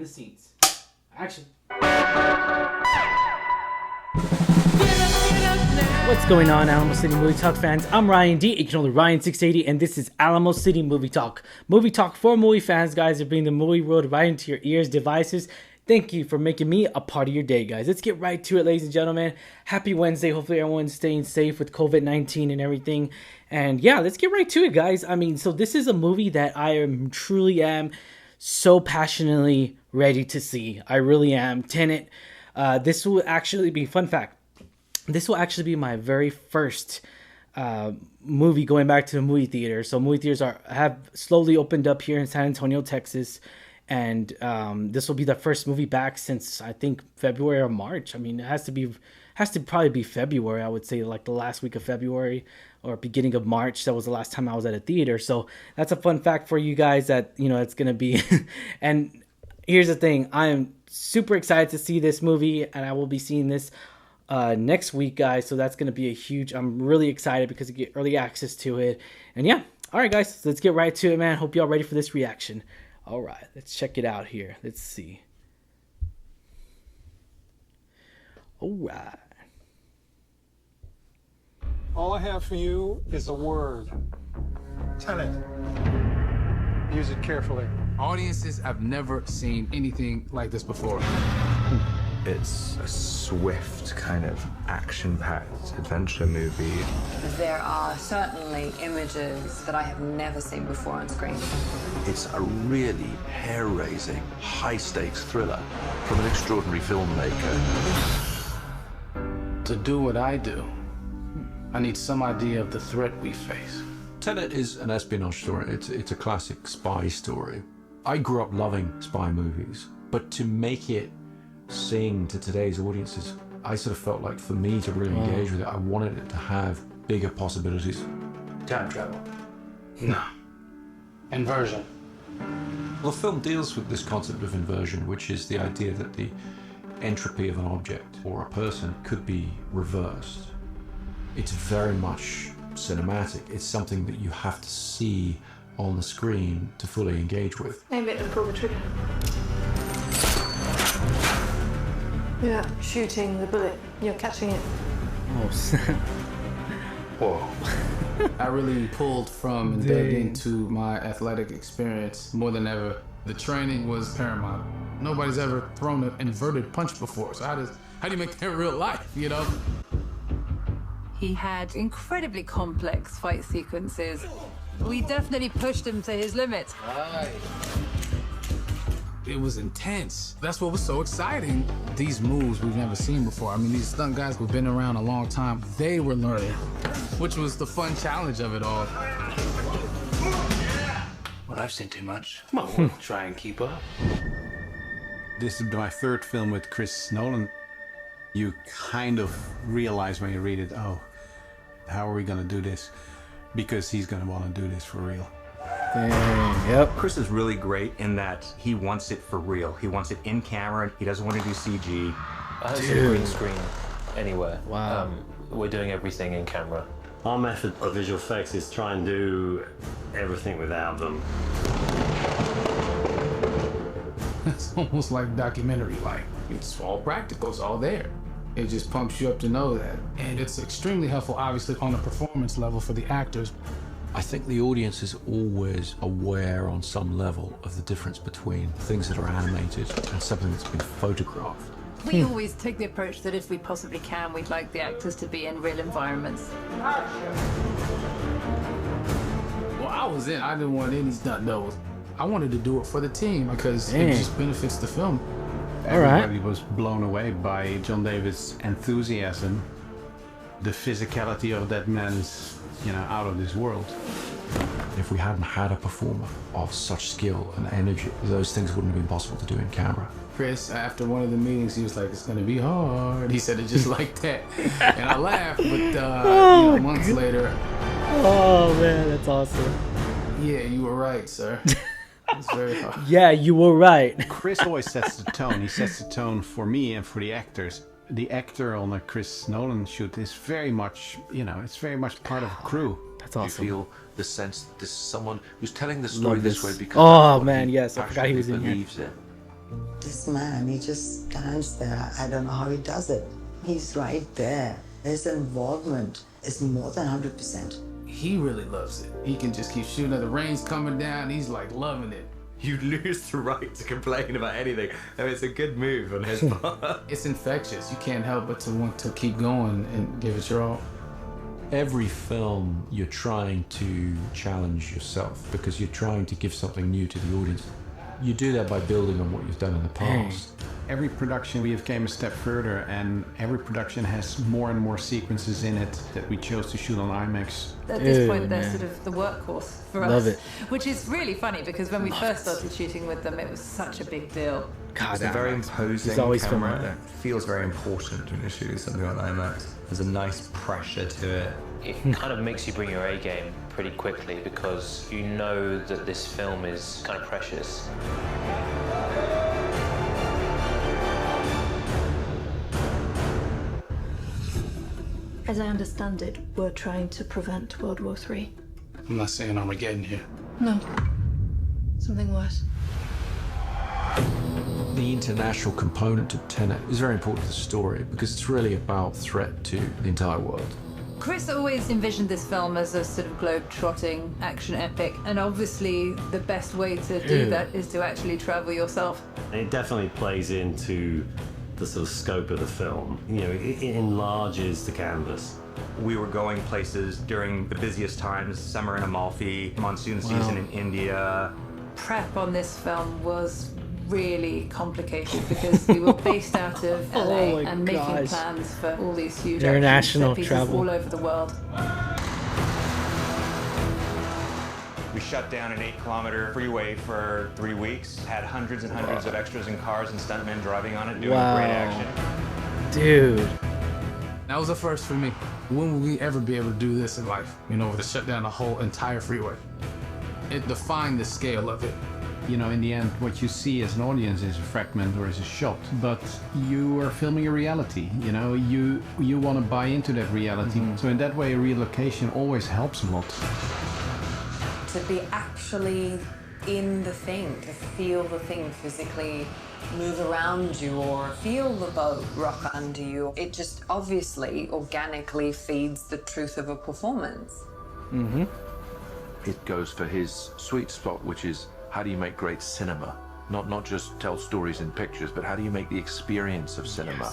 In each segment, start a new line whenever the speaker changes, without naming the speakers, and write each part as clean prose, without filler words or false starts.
the scenes. Action. What's going on, Alamo City Movie Talk fans? I'm Ryan D, you can call me Ryan680, and this is Alamo City Movie Talk. Movie Talk for movie fans, guys, to bring the movie world right into your ears, devices. Thank you for making me a part of your day, guys. Let's get right to it, ladies and gentlemen. Happy Wednesday. Hopefully everyone's staying safe with COVID-19 and everything. And yeah, let's get right to it, guys. I mean, so this is a movie that I truly am so passionately ready to see. I really am. Tenet. This will actually be, fun fact, this will actually be my very first movie going back to the movie theater. So movie theaters have slowly opened up here in San Antonio, Texas. And this will be the first movie back since, I think, February or March. I mean, it has to probably be February, I would say, like the last week of February or beginning of March. That was the last time I was at a theater. So that's a fun fact for you guys that, you know, it's going to be. And here's the thing. I am super excited to see this movie, and I will be seeing this next week, guys. So that's going to be a huge, I'm really excited because you get early access to it. And yeah. All right, guys, so let's get right to it, man. Hope y'all ready for this reaction. All right, let's check it out here. Let's see. All right.
All I have for you is a word. Tenet. Use it carefully.
Audiences have never seen anything like this before.
It's a swift, kind of action-packed adventure movie.
There are certainly images that I have never seen before on screen.
It's a really hair-raising, high-stakes thriller from an extraordinary filmmaker.
To do what I do, I need some idea of the threat we face.
Tenet is an espionage story. It's a classic spy story. I grew up loving spy movies, but to make it sing to today's audiences, I sort of felt like for me to really engage with it, I wanted it to have bigger possibilities.
Time travel. No. Inversion.
Well, the film deals with this concept of inversion, which is the idea that the entropy of an object or a person could be reversed. It's very much cinematic. It's something that you have to see on the screen to fully engage with.
Maybe it'll pull the trigger. You're not shooting the bullet, you're catching it.
Oh, snap.
Whoa. I really pulled from and dug into my athletic experience more than ever. The training was paramount. Nobody's ever thrown an inverted punch before, so how do you make that real life, you know?
He had incredibly complex fight sequences. We definitely pushed him to his limit.
It was intense. That's what was so exciting. These moves we've never seen before. I mean, these stunt guys who've been around a long time, they were learning, which was the fun challenge of it all.
Well, I've seen too much. Come on, we'll try and keep up.
This is my third film with Chris Nolan. You kind of realize when you read it, oh, how are we going to do this? Because he's going to want to do this for real.
Dang, yep.
Chris is really great in that he wants it for real. He wants it in camera. He doesn't want to do CG.
I haven't seen a green screen anywhere.
Wow.
We're doing everything in camera.
Our method of visual effects is try and do everything without them.
It's almost like documentary-like. It's all practical, it's all there. It just pumps you up to know that. And it's extremely helpful, obviously, on a performance level for the actors.
I think the audience is always aware on some level of the difference between things that are animated and something that's been photographed.
We always take the approach that if we possibly can, we'd like the actors to be in real environments.
Well, I was in. I didn't want any stunt doubles. I wanted to do it for the team because it just benefits the film.
Everybody was blown away by John David's enthusiasm. The physicality of that man is, you know, out of this world.
If we hadn't had a performer of such skill and energy, those things wouldn't have been possible to do in camera.
Chris, after one of the meetings, he was like, it's gonna be hard. He said it just like that. And I laughed, but months later.
Oh man, that's awesome.
Yeah, you were right, sir. It's very hard.
Yeah, you were right.
Chris always sets the tone. He sets the tone for me and for the actors. The actor on a Chris Nolan shoot is very much, you know, it's very much part of a crew.
That's awesome.
You feel the sense that this is someone who's telling the story this way because
oh man, yes, I forgot he was in here.
believes in.
This man, he just stands there. I don't know how he does it. He's right there. His involvement is more than 100%.
He really loves it. He can just keep shooting. The rain's coming down. He's like loving it.
You lose the right to complain about anything. I mean, it's a good move on his part.
It's infectious. You can't help but to want to keep going and give it your all.
Every film, you're trying to challenge yourself because you're trying to give something new to the audience. You do that by building on what you've done in the past.
Every production we have came a step further, and every production has more and more sequences in it that we chose to shoot on IMAX.
At this point, they're sort of the workhorse for us.
Love it.
Which is really funny because when we first started shooting with them, it was such a big deal.
God, it's a very imposing camera. It feels very important when you're shooting something on IMAX. There's a nice pressure to it.
It kind of makes you bring your A game pretty quickly because you know that this film is kind of precious.
As I understand it, we're trying to prevent World War III.
I'm not saying Armageddon here.
No. Something worse.
The international component of Tenet is very important to the story because it's really about threat to the entire world.
Chris always envisioned this film as a sort of globe-trotting action epic, and obviously the best way to do that is to actually travel yourself.
It definitely plays into the sort of scope of the film. You know, it enlarges the canvas.
We were going places during the busiest times, summer in Amalfi, monsoon season in India.
Prep on this film was really complicated because we were based out of LA and making plans for all these huge
international
action set
travel
pieces all over the world.
We shut down an 8-kilometer freeway for 3 weeks, had hundreds and hundreds of extras and cars and stuntmen driving on it, doing great action.
Dude.
That was a first for me. When will we ever be able to do this in life? You know, to shut down the whole entire freeway. It defined the scale of it.
You know, in the end, what you see as an audience is a fragment or is a shot, but you are filming a reality. You know, you want to buy into that reality. So in that way, a relocation always helps a lot.
To be actually in the thing, to feel the thing physically move around you or feel the boat rock under you, it just obviously organically feeds the truth of a performance.
It goes for his sweet spot, which is how do you make great cinema? Not just tell stories in pictures, but how do you make the experience of cinema?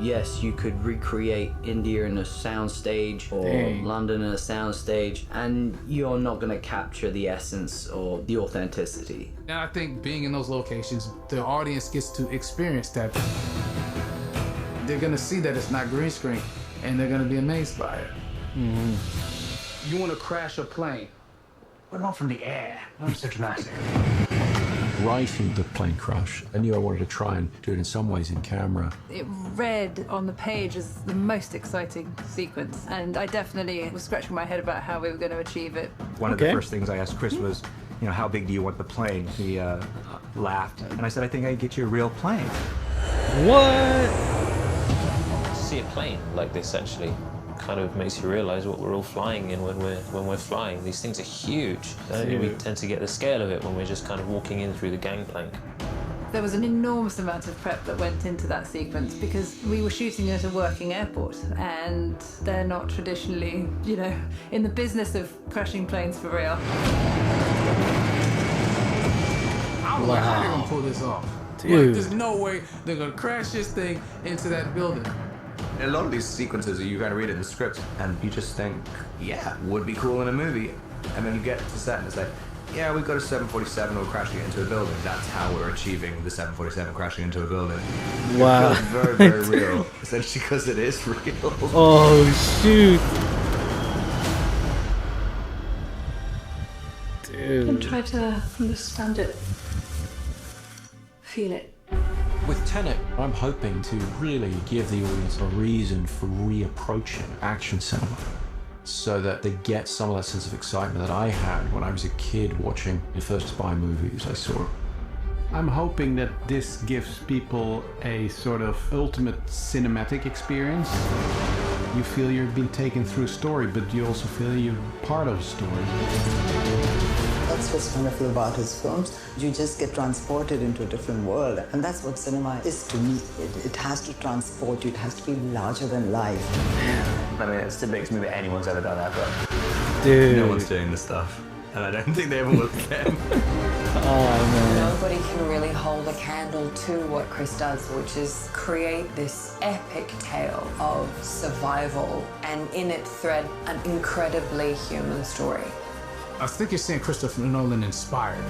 Yes, you could recreate India in a soundstage or London in a soundstage, and you're not going to capture the essence or the authenticity.
And I think being in those locations, the audience gets to experience that. They're going to see that it's not green screen, and they're going to be amazed by it. You want to crash a plane, but not from the air. Not so dramatic.
Writing the plane crash, I knew I wanted to try and do it in some ways in camera.
It read on the page as the most exciting sequence, and I definitely was scratching my head about how we were going to achieve it.
One of the first things I asked Chris was, you know, how big do you want the plane? He laughed, and I said, I think I can get you a real plane.
What?
To see a plane like this actually kind of makes you realize what we're all flying in when we're flying. These things are huge. We tend to get the scale of it when we're just kind of walking in through the gangplank.
There was an enormous amount of prep that went into that sequence because we were shooting at a working airport, and they're not traditionally, you know, in the business of crashing planes for real.
I was like, how are they gonna pull this off?
Dude.
Like, there's no way they're gonna crash this thing into that building.
A lot of these sequences, you kind of read it in the script, and you just think, yeah, would be cool in a movie. And then you get to set, and it's like, yeah, we've got a 747, we're crashing it into a building. That's how we're achieving the 747 crashing into a building.
Wow.
It feels very, very real, essentially because it is real.
Oh, shoot. Dude.
And try to understand it. Feel it.
With Tenet, I'm hoping to really give the audience a reason for reapproaching action cinema so that they get some of that sense of excitement that I had when I was a kid watching the first spy movies I saw.
I'm hoping that this gives people a sort of ultimate cinematic experience. You feel you're being taken through a story, but you also feel you're part of a story.
That's what's wonderful about his films. You just get transported into a different world. And that's what cinema is to me. It has to transport you. It has to be larger than life.
I mean, it's the biggest movie anyone's ever done ever.
Dude.
No one's doing this stuff. And I don't think they ever will again.
Oh, man.
Nobody can really hold a candle to what Chris does, which is create this epic tale of survival and in it thread an incredibly human story.
I think you're seeing Christopher Nolan inspired.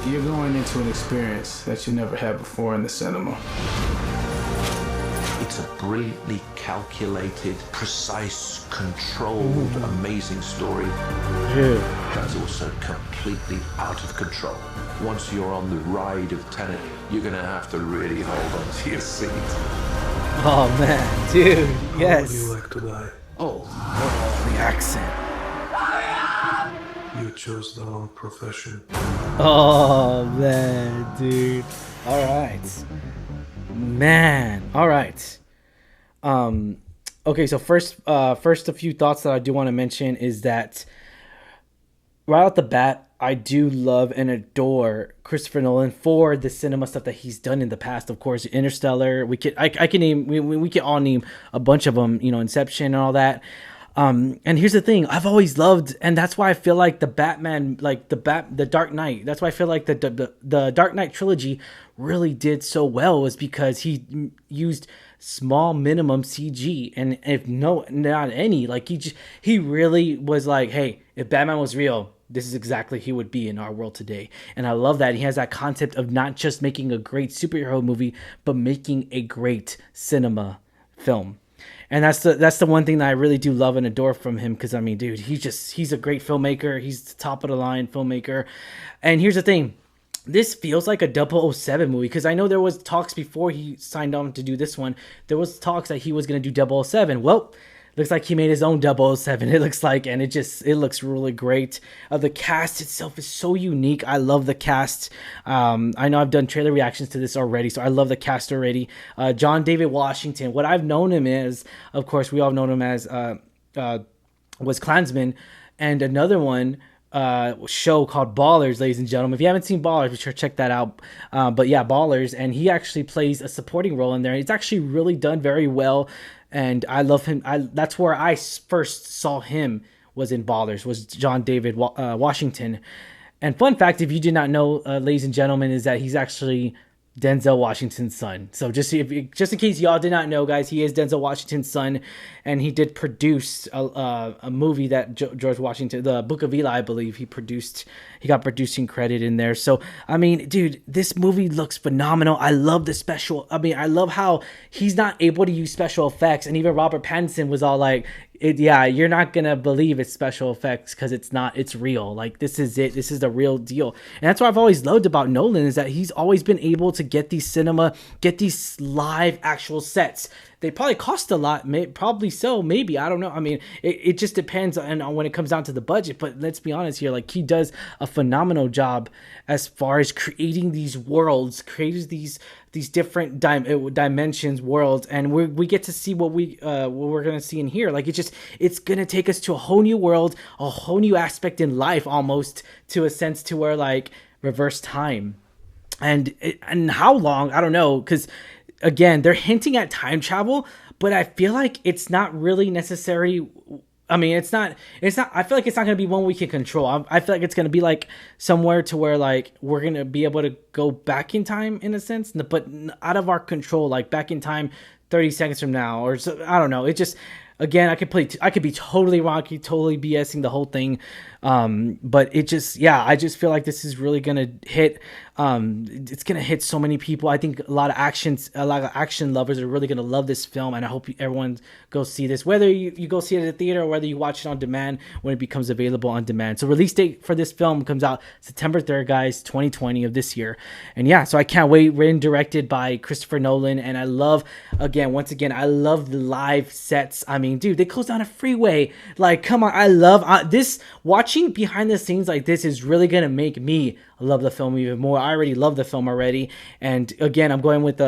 You're going into an experience that you never had before in the cinema.
It's a brilliantly calculated, precise, controlled, amazing story. That's also completely out of control. Once you're on the ride of Tenet, you're gonna have to really hold on to your seat.
Oh man, dude, yes.
How would you like to die?
Oh, the accent.
You chose the wrong profession.
Oh man, dude. All right, man. All right. Okay, so first a few thoughts that I do want to mention is that right out the bat, I do love and adore Christopher Nolan for the cinema stuff that he's done in the past. Of course, Interstellar. We can all name a bunch of them. You know, Inception and all that. And here's the thing: I've always loved, and that's why I feel like the Batman, like the Dark Knight. That's why I feel like the Dark Knight trilogy really did so well, was because he used small minimum CG, and if not any, like he really was like, hey, if Batman was real, this is exactly he would be in our world today. And I love that he has that concept of not just making a great superhero movie, but making a great cinema film. And that's the one thing that I really do love and adore from him, because I mean, dude, he's a great filmmaker. He's the top of the line filmmaker. And here's the thing. This feels like a 007 movie, because I know there was talks before he signed on to do this one. There was talks that he was going to do 007. Well, looks like he made his own 007, it looks like, and it looks really great. The cast itself is so unique. I love the cast. I know I've done trailer reactions to this already, so I love the cast already. John David Washington, what I've known him as, of course, we all known him as, was Klansman, and another one, show called Ballers, ladies and gentlemen. If you haven't seen Ballers, be sure to check that out. But yeah, Ballers, and he actually plays a supporting role in there. It's actually really done very well, and I love him. That's where I first saw him, was in Ballers, was John David Washington. And fun fact, if you did not know, ladies and gentlemen, is that he's actually Denzel Washington's son. So just in case y'all did not know, guys, he is Denzel Washington's son, and he did produce a movie that George Washington, the Book of Eli, I believe, he produced. He got producing credit in there. So I mean, dude, this movie looks phenomenal. I love the special. I mean, I love how he's not able to use special effects, and even Robert Pattinson was all like, yeah, you're not gonna believe it's special effects because it's not. It's real. Like, this is it. This is the real deal. And that's what I've always loved about Nolan, is that he's always been able to get these live actual sets. They probably cost a lot, probably so, maybe, I don't know. I mean, it just depends on when it comes down to the budget. But let's be honest here, like, he does a phenomenal job as far as creating these worlds, creating these different dimensions, worlds, and we get to see what we're gonna see in here. Like, it's gonna take us to a whole new world, a whole new aspect in life, almost to a sense to where, like, reverse time, and how long, I don't know, because again, they're hinting at time travel, but I feel like it's not really necessary. I mean, it's not, I feel like it's not going to be one we can control. I feel like it's going to be like somewhere to where, like, we're going to be able to go back in time in a sense, but out of our control, like back in time 30 seconds from now, or so, I don't know. It just, again, I could be totally wrong, I could totally BSing the whole thing. But it just, yeah, I just feel like this is really going to hit, it's going to hit so many people. I think a lot of action lovers are really going to love this film, and I hope everyone goes see this, whether you go see it at the theater or whether you watch it on demand when it becomes available on demand. So release date for this film comes out September 3rd, guys, 2020 of this year. And yeah, so I can't wait. Written, directed by Christopher Nolan, and I love, once again, I love the live sets. I mean, dude, they close down a freeway. Like, come on, I love this. Watching behind the scenes like this is really going to make me love the film even more. I already love the film already. And again, I'm going with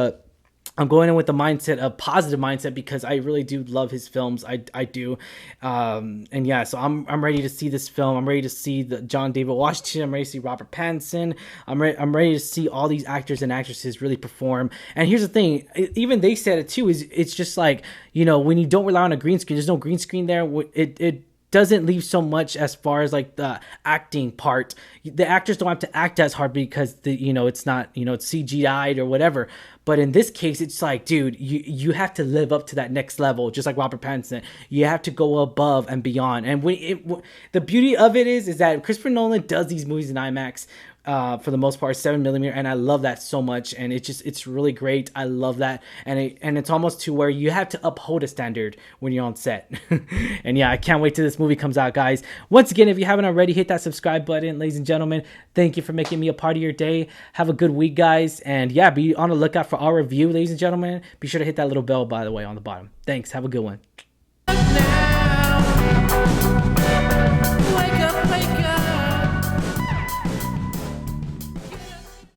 I'm going in with the mindset of positive mindset because I really do love his films. I do. And yeah, so I'm ready to see this film. I'm ready to see the John David Washington. I'm ready to see Robert Pattinson. I'm ready to see all these actors and actresses really perform. And here's the thing, even they said it too, is it's just like, you know, when you don't rely on a green screen, there's no green screen there. It doesn't leave so much as far as like the acting part. The actors don't have to act as hard because it's not, it's CGI'd or whatever. But in this case, it's like, dude, you have to live up to that next level, just like Robert Pattinson. You have to go above and beyond. And the beauty of it is that Christopher Nolan does these movies in IMAX. For the most part, 7mm, and I love that so much, and it's really great. I love that, and it's almost to where you have to uphold a standard when you're on set. And yeah, I can't wait till this movie comes out, guys. Once again, if you haven't already, hit that subscribe button, ladies and gentlemen. Thank you for making me a part of your day. Have a good week, guys, and yeah, be on the lookout for our review, ladies and gentlemen. Be sure to hit that little bell, by the way, on the bottom. Thanks. Have a good one.
Wake up, wake up.